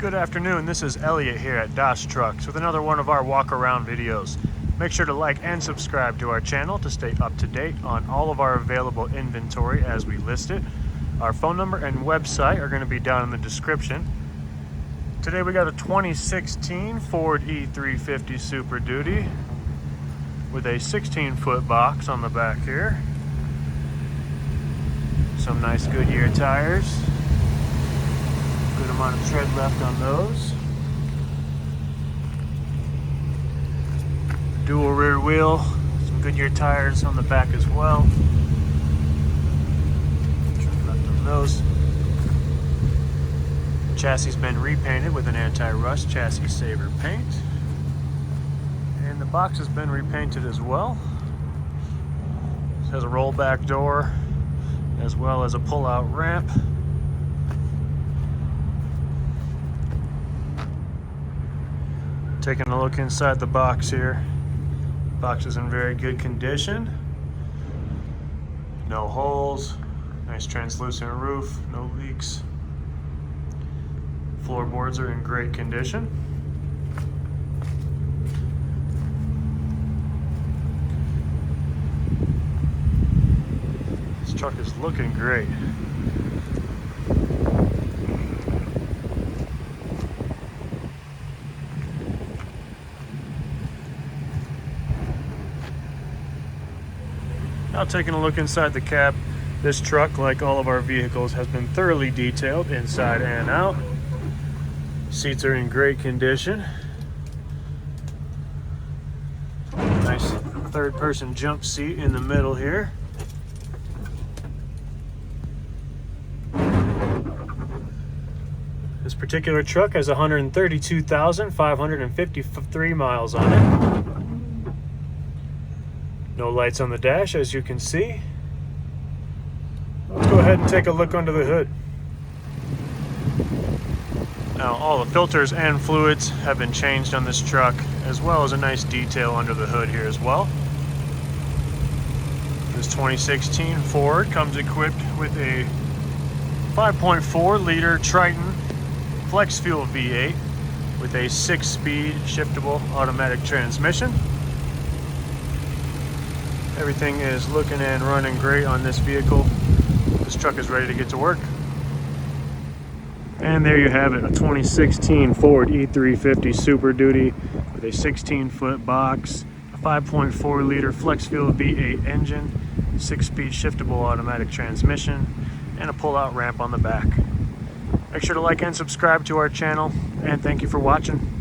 Good afternoon, this is Elliot here at Dodge Trucks with another one of our walk around videos. Make sure to like and subscribe to our channel to stay up to date on all of our available inventory as we list it. Our phone number and website are going to be down in the description. Today we got a 2016 Ford E-350 Super Duty with a 16-foot box on the back here. Some nice Goodyear tires. Good amount of tread left on those. Dual rear wheel, some Goodyear tires on the back as well. Tread left on those. Chassis been repainted with an anti-rust chassis saver paint. And the box has been repainted as well. It has a rollback door as well as a pull-out ramp. Taking a look inside the box here. Box is in very good condition. No holes, nice translucent roof, no leaks. Floorboards are in great condition. This truck is looking great. Now taking a look inside the cab, this truck, like all of our vehicles, has been thoroughly detailed inside and out. Seats are in great condition. Nice third-person jump seat in the middle here. This particular truck has 132,553 miles on it. No lights on the dash, as you can see. Let's go ahead and take a look under the hood. Now, all the filters and fluids have been changed on this truck, as well as a nice detail under the hood here as well. This 2016 Ford comes equipped with a 5.4 liter Triton flex fuel V8 with a 6-speed shiftable automatic transmission. Everything is looking and running great on this vehicle. This truck is ready to get to work. And there you have it, a 2016 Ford E-350 Super Duty with a 16-foot box, a 5.4 liter flex fuel V8 engine, 6-speed shiftable automatic transmission, and a pull-out ramp on the back. Make sure to like and subscribe to our channel, and thank you for watching.